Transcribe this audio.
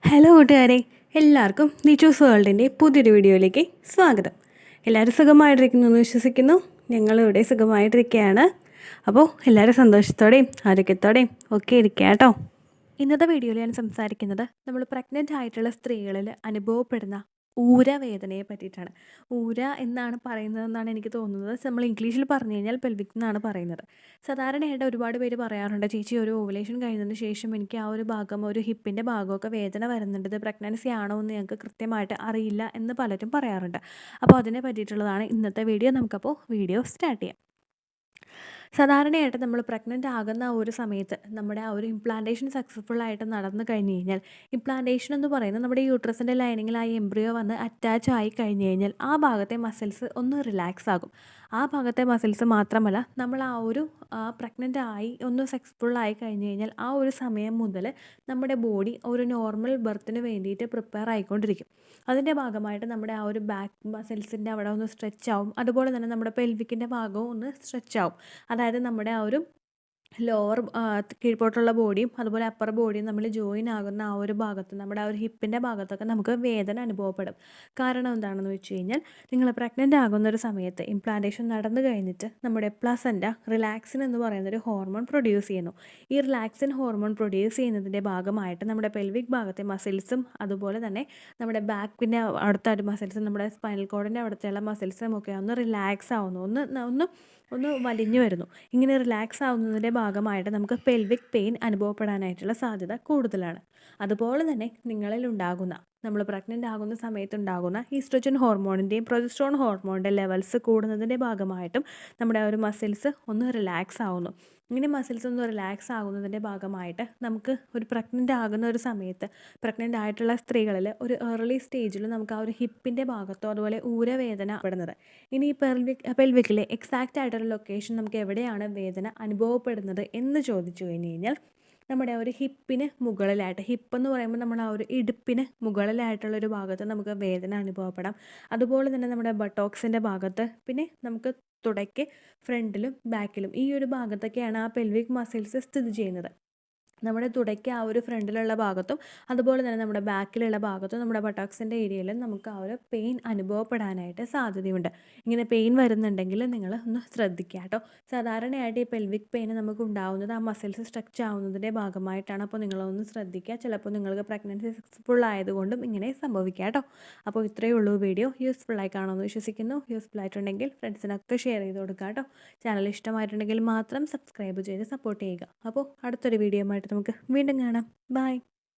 Hello കൂട്ടുകാരെ, എല്ലാവർക്കും the choose വേൾഡിൻ്റെ പുതിയൊരു വീഡിയോയിലേക്ക് സ്വാഗതം. എല്ലാവരും സുഖമായിട്ടിരിക്കുന്നു എന്ന് വിശ്വസിക്കുന്നു. ഞങ്ങളിവിടെ സുഖമായിട്ടിരിക്കുകയാണ്. അപ്പോൾ എല്ലാവരും സന്തോഷത്തോടെയും ആരോഗ്യത്തോടെയും ഒക്കെ ഇരിക്കുക കേട്ടോ. ഇന്നത്തെ വീഡിയോയിൽ ഞാൻ സംസാരിക്കുന്നത് നമ്മൾ പ്രഗ്നൻ്റ് ആയിട്ടുള്ള സ്ത്രീകളിൽ അനുഭവപ്പെടുന്ന ഊരവേദനയെ പറ്റിയിട്ടാണ്. ഊര എന്നാണ് പറയുന്നതെന്നാണ് എനിക്ക് തോന്നുന്നത്. നമ്മൾ ഇംഗ്ലീഷിൽ പറഞ്ഞു കഴിഞ്ഞാൽ പെൽവിക് എന്നാണ് പറയുന്നത്. സാധാരണയായിട്ട് ഒരുപാട് പേര് പറയാറുണ്ട്, ചേച്ചി ഒരു ഓവുലേഷൻ കഴിഞ്ഞതിന് ശേഷം എനിക്ക് ആ ഒരു ഭാഗം, ഒരു ഹിപ്പിൻ്റെ ഭാഗമൊക്കെ വേദന വരുന്നുണ്ട്, ഇത് പ്രഗ്നൻസി ആണോ എന്ന് ഞങ്ങൾക്ക് കൃത്യമായിട്ട് അറിയില്ല എന്ന് പലരും പറയാറുണ്ട്. അപ്പോൾ അതിനെ പറ്റിയിട്ടുള്ളതാണ് ഇന്നത്തെ വീഡിയോ. നമുക്കപ്പോൾ വീഡിയോ സ്റ്റാർട്ട് ചെയ്യാം. സാധാരണയായിട്ട് നമ്മൾ പ്രഗ്നൻ്റ് ആകുന്ന ആ ഒരു സമയത്ത് നമ്മുടെ ആ ഒരു ഇംപ്ലാന്റേഷൻ സക്സസ്ഫുൾ ആയിട്ട് നടന്നു കഴിഞ്ഞ് കഴിഞ്ഞാൽ, ഇംപ്ലാന്റേഷൻ എന്ന് പറയുന്നത് നമ്മുടെ യൂട്രസിൻ്റെ ലൈനിങ്ങിൽ ആ എംബ്രിയോ വന്ന് അറ്റാച്ച് ആയി കഴിഞ്ഞ് കഴിഞ്ഞാൽ ആ ഭാഗത്തെ മസിൽസ് ഒന്ന് റിലാക്സ് ആകും. ആ ഭാഗത്തെ മസിൽസ് മാത്രമല്ല, നമ്മൾ ആ ഒരു പ്രഗ്നൻ്റ് ആയി ഒന്ന് സക്സസ്ഫുൾ ആയി കഴിഞ്ഞ് കഴിഞ്ഞാൽ ആ ഒരു സമയം മുതൽ നമ്മുടെ ബോഡി ഒരു നോർമൽ ബർത്തിന് വേണ്ടിയിട്ട് പ്രിപ്പയർ ആയിക്കൊണ്ടിരിക്കും. അതിൻ്റെ ഭാഗമായിട്ട് നമ്മുടെ ആ ഒരു ബാക്ക് മസിൽസിൻ്റെ അവിടെ ഒന്ന് സ്ട്രെച്ച് ആവും. അതുപോലെ തന്നെ നമ്മുടെ പെൽവിക്കിൻ്റെ ഭാഗവും ഒന്ന് സ്ട്രെച്ച് ആവും. അതായത് നമ്മുടെ ആ ഒരു ലോവർ കീഴ്പോട്ടുള്ള ബോഡിയും അതുപോലെ അപ്പർ ബോഡിയും നമ്മൾ ജോയിൻ ആകുന്ന ആ ഒരു ഭാഗത്ത്, നമ്മുടെ ആ ഒരു ഹിപ്പിൻ്റെ ഭാഗത്തൊക്കെ നമുക്ക് വേദന അനുഭവപ്പെടും. കാരണം എന്താണെന്ന് വെച്ച് കഴിഞ്ഞാൽ, നിങ്ങൾ പ്രഗ്നൻ്റ് ആകുന്ന ഒരു സമയത്ത് ഇംപ്ലാന്റേഷൻ നടന്നു കഴിഞ്ഞിട്ട് നമ്മുടെ പ്ലസൻ്റ റിലാക്സിൻ എന്ന് പറയുന്നൊരു ഹോർമോൺ പ്രൊഡ്യൂസ് ചെയ്യുന്നു. ഈ റിലാക്സിൻ ഹോർമോൺ പ്രൊഡ്യൂസ് ചെയ്യുന്നതിൻ്റെ ഭാഗമായിട്ട് നമ്മുടെ പെൽവിക് ഭാഗത്തെ മസിൽസും അതുപോലെ തന്നെ നമ്മുടെ ബാക്കിൻ്റെ അടുത്ത മസിൽസും നമ്മുടെ സ്പൈനൽ കോഡിൻ്റെ അവിടുത്തെയുള്ള മസിൽസും ഒക്കെ ഒന്ന് റിലാക്സ് ആവുന്നു, ഒന്ന് വലിഞ്ഞു വരുന്നു. ഇങ്ങനെ റിലാക്സ് ആവുന്നതിൻ്റെ ഭാഗമായിട്ട് നമുക്ക് പെൽവിക് പെയിൻ അനുഭവപ്പെടാനായിട്ടുള്ള സാധ്യത കൂടുതലാണ്. അതുപോലെ തന്നെ നിങ്ങളിൽ ഉണ്ടാകുന്ന, നമ്മൾ പ്രഗ്നൻ്റ് ആകുന്ന സമയത്തുണ്ടാകുന്ന ഈസ്ട്രജൻ ഹോർമോണിൻ്റെയും പ്രൊജസ്ട്രോൺ ഹോർമോണിൻ്റെ ലെവൽസ് കൂടുന്നതിൻ്റെ ഭാഗമായിട്ടും നമ്മുടെ ആ ഒരു മസിൽസ് ഒന്ന് റിലാക്സ് ആവുന്നു. ഇങ്ങനെ മസിൽസ് ഒന്ന് റിലാക്സ് ആകുന്നതിൻ്റെ ഭാഗമായിട്ട് നമുക്ക് ഒരു പ്രഗ്നൻ്റ് ആകുന്ന ഒരു സമയത്ത്, പ്രഗ്നൻ്റ് ആയിട്ടുള്ള സ്ത്രീകളിൽ ഒരു ഏർലി സ്റ്റേജിൽ നമുക്ക് ആ ഒരു ഹിപ്പിൻ്റെ ഭാഗത്തോ അതുപോലെ ഊരവേദന പെടുന്നത്. ഇനി ഈ പെൽവിക്കിലെ എക്സാക്റ്റ് ആയിട്ടൊരു ലൊക്കേഷൻ നമുക്ക് എവിടെയാണ് വേദന അനുഭവപ്പെടുന്നത് എന്ന് ചോദിച്ചു കഴിഞ്ഞ് കഴിഞ്ഞാൽ, നമ്മുടെ ആ ഒരു ഹിപ്പിന് മുകളിലായിട്ട്, ഹിപ്പ് എന്ന് പറയുമ്പോൾ നമ്മൾ ആ ഒരു ഇടുപ്പിന് മുകളിലായിട്ടുള്ളൊരു ഭാഗത്ത് നമുക്ക് വേദന അനുഭവപ്പെടാം. അതുപോലെ തന്നെ നമ്മുടെ ബട്ടോക്സിൻ്റെ ഭാഗത്ത്, പിന്നെ നമുക്ക് തുടയ്ക്ക് ഫ്രണ്ടിലും ബാക്കിലും ഈ ഒരു ഭാഗത്തൊക്കെയാണ് ആ പെൽവിക് മസിൽസ് സ്ഥിതി ചെയ്യുന്നത്. നമ്മുടെ തുടയ്ക്ക് ആ ഒരു ഫ്രണ്ടിലുള്ള ഭാഗത്തും അതുപോലെ തന്നെ നമ്മുടെ ബാക്കിലുള്ള ഭാഗത്തും നമ്മുടെ ബട്ടോക്സിൻ്റെ ഏരിയയിലും നമുക്ക് ആ ഒരു പെയിൻ അനുഭവപ്പെടാനായിട്ട് സാധ്യതയുണ്ട്. ഇങ്ങനെ പെയിൻ വരുന്നുണ്ടെങ്കിൽ നിങ്ങൾ ഒന്ന് ശ്രദ്ധിക്കുക കേട്ടോ. സാധാരണയായിട്ട് ഈ പെൽവിക് പെയിൻ നമുക്ക് ഉണ്ടാവുന്നത് ആ മസിൽസ് സ്ട്രെച്ച് ആവുന്നതിൻ്റെ ഭാഗമായിട്ടാണ്. അപ്പോൾ നിങ്ങളൊന്ന് ശ്രദ്ധിക്കുക. ചിലപ്പോൾ നിങ്ങൾക്ക് പ്രഗ്നൻസി സക്സസ്ഫുൾ ആയതുകൊണ്ടും ഇങ്ങനെ സംഭവിക്കുക കേട്ടോ. അപ്പോൾ ഇത്രയേ ഉള്ളൂ വീഡിയോ. യൂസ്ഫുള്ളായി കാണുമെന്ന് വിശ്വസിക്കുന്നു. യൂസ്ഫുൾ ആയിട്ടുണ്ടെങ്കിൽ ഫ്രണ്ട്സിനൊക്കെ ഷെയർ ചെയ്ത് കൊടുക്കുക കേട്ടോ. ചാനൽ ഇഷ്ടമായിട്ടുണ്ടെങ്കിൽ മാത്രം സബ്സ്ക്രൈബ് ചെയ്ത് സപ്പോർട്ട് ചെയ്യുക. അപ്പോൾ അടുത്തൊരു വീഡിയോ ആയിട്ട് നമുക്ക് വീണ്ടും കാണാം. ബൈ.